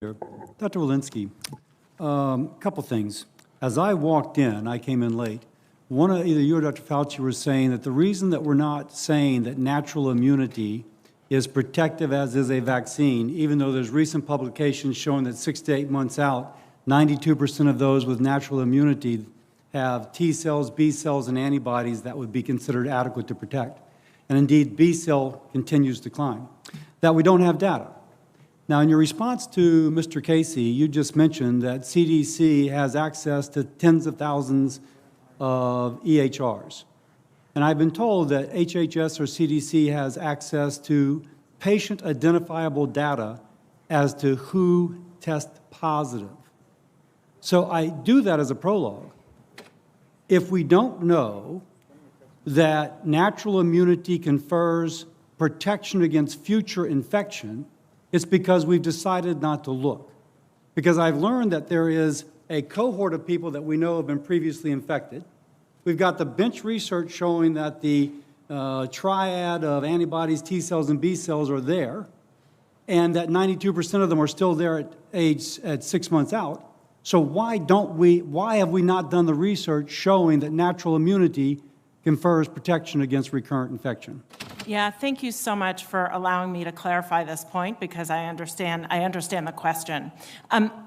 Dr. Walensky, a couple things. As I walked in, I came in late, either you or Dr. Fauci were saying that the reason that we're not saying that natural immunity is protective as is a vaccine, even though there's recent publications showing that 6 to 8 months out, 92% of those with natural immunity have T cells, B cells, and antibodies that would be considered adequate to protect. And indeed, B cell continues to climb. That we don't have data. Now, in your response to Mr. Casey, you just mentioned that CDC has access to tens of thousands of EHRs. And I've been told that HHS or CDC has access to patient-identifiable data as to who tests positive. So I do that as a prologue. If we don't know that natural immunity confers protection against future infection, it's because we've decided not to look. Because I've learned that there is a cohort of people that we know have been previously infected. We've got the bench research showing that the triad of antibodies, T cells, and B cells are there, and that 92% of them are still there at 6 months out. So why have we not done the research showing that natural immunity confers protection against recurrent infection? Yeah, thank you so much for allowing me to clarify this point, because I understand the question.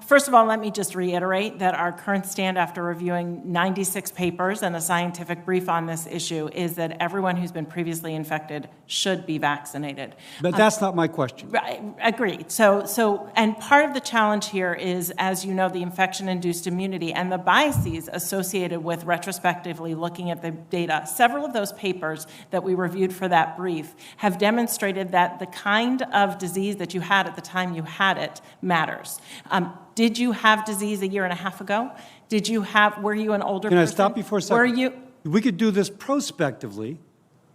First of all, let me just reiterate that our current stand after reviewing 96 papers and a scientific brief on this issue is that everyone who's been previously infected should be vaccinated. But that's not my question. Right, agreed. And part of the challenge here is, as you know, the infection-induced immunity and the biases associated with retrospectively looking at the data. Several of those papers that we reviewed for that brief have demonstrated that the kind of disease that you had at the time you had it matters. Did you have disease a year and a half ago? Were you an older person? Can I stop you for a second? We could do this prospectively,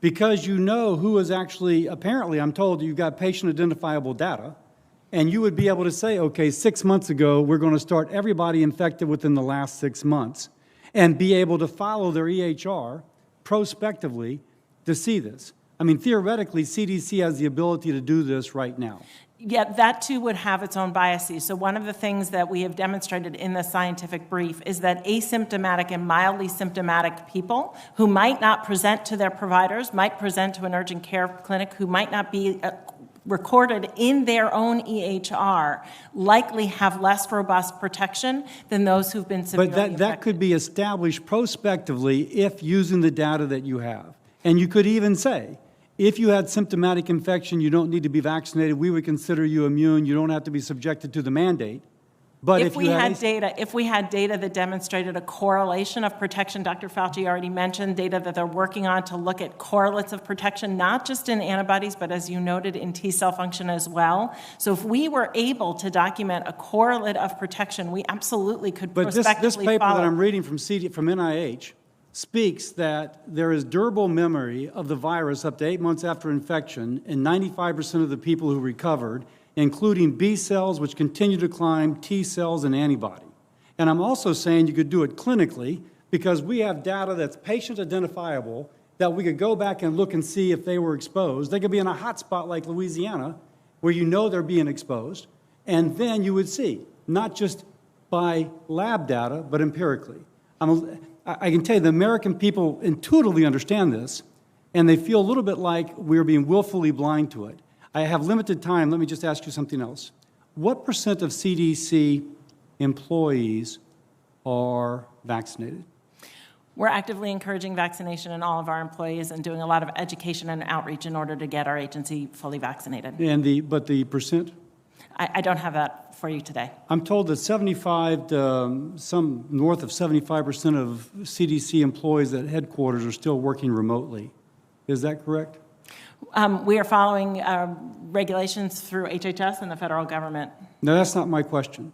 because you know who is actually, apparently I'm told you've got patient identifiable data, and you would be able to say, okay, 6 months ago, we're going to start everybody infected within the last 6 months, and be able to follow their EHR prospectively to see this. I mean, theoretically, CDC has the ability to do this right now. Yet that too would have its own biases. So one of the things that we have demonstrated in the scientific brief is that asymptomatic and mildly symptomatic people who might not present to their providers, might present to an urgent care clinic, who might not be recorded in their own EHR, likely have less robust protection than those who've been severely infected. But that could be established prospectively if using the data that you have. And you could even say, if you had symptomatic infection, you don't need to be vaccinated. We would consider you immune. You don't have to be subjected to the mandate. But if we had data that demonstrated a correlation of protection, Dr. Fauci already mentioned data that they're working on to look at correlates of protection, not just in antibodies, but as you noted, in T cell function as well. So if we were able to document a correlate of protection, we absolutely could prospectively follow. But this paper that I'm reading from NIH speaks that there is durable memory of the virus up to 8 months after infection in 95% of the people who recovered, including B cells, which continue to climb, T cells, and antibody. And I'm also saying you could do it clinically, because we have data that's patient identifiable that we could go back and look and see if they were exposed. They could be in a hot spot like Louisiana, where you know they're being exposed, and then you would see, not just by lab data, but empirically. I can tell you the American people intuitively understand this, and they feel a little bit like we're being willfully blind to it. I have limited time. Let me just ask you something else. What % of CDC employees are vaccinated? We're actively encouraging vaccination in all of our employees and doing a lot of education and outreach in order to get our agency fully vaccinated. But the percent? I don't have that for you today. I'm told that some north of 75% of CDC employees at headquarters are still working remotely. Is that correct? We are following regulations through HHS and the federal government. No, that's not my question.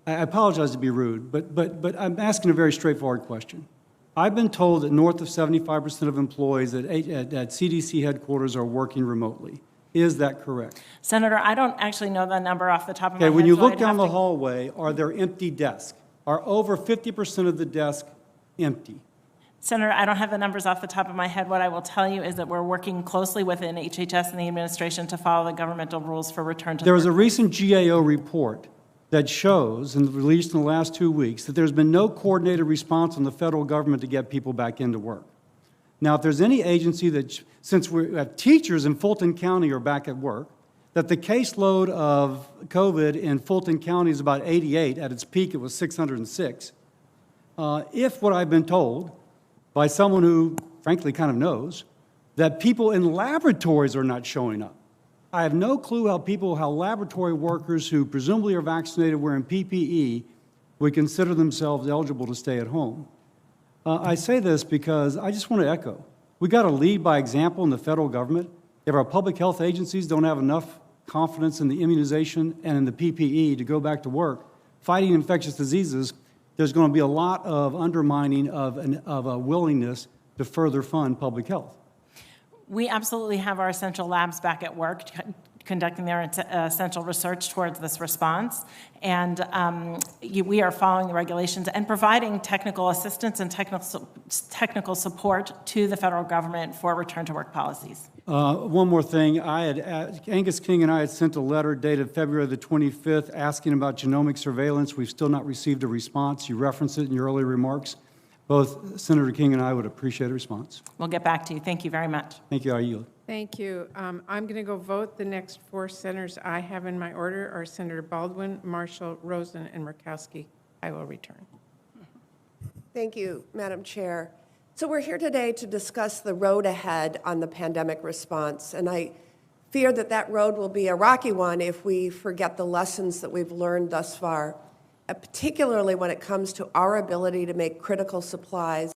I apologize to be rude, but I'm asking a very straightforward question. I've been told that north of 75% of employees at CDC headquarters are working remotely. Is that correct? Senator, I don't actually know the number off the top of my head. When you look down the hallway, are there empty desks? Are over 50% of the desks empty? Senator, I don't have the numbers off the top of my head. What I will tell you is that we're working closely within HHS and the administration to follow the governmental rules for return to the workplace. There was a recent GAO report that shows, and released in the last 2 weeks, that there's been no coordinated response from the federal government to get people back into work. Now, if there's any agency that, since we have teachers in Fulton County are back at work, that the caseload of COVID in Fulton County is about 88, at its peak it was 606. If what I've been told by someone who frankly kind of knows, that people in laboratories are not showing up. I have no clue how laboratory workers who presumably are vaccinated wearing PPE would consider themselves eligible to stay at home. I say this because I just want to echo, we got to lead by example in the federal government. If our public health agencies don't have enough confidence in the immunization and in the PPE to go back to work fighting infectious diseases, there's going to be a lot of undermining of a willingness to further fund public health. We absolutely have our essential labs back at work conducting their essential research towards this response. And we are following the regulations and providing technical assistance and technical support to the federal government for return to work policies. One more thing. Angus King and I had sent a letter dated February the 25th asking about genomic surveillance. We've still not received a response. You referenced it in your earlier remarks. Both Senator King and I would appreciate a response. We'll get back to you. Thank you very much. Thank you. I yield. Thank you. I'm going to go vote. The next four senators I have in my order are Senator Baldwin, Marshall, Rosen, and Murkowski. I will return. Thank you, Madam Chair. So we're here today to discuss the road ahead on the pandemic response, and I fear that that road will be a rocky one if we forget the lessons that we've learned thus far, particularly when it comes to our ability to make critical supplies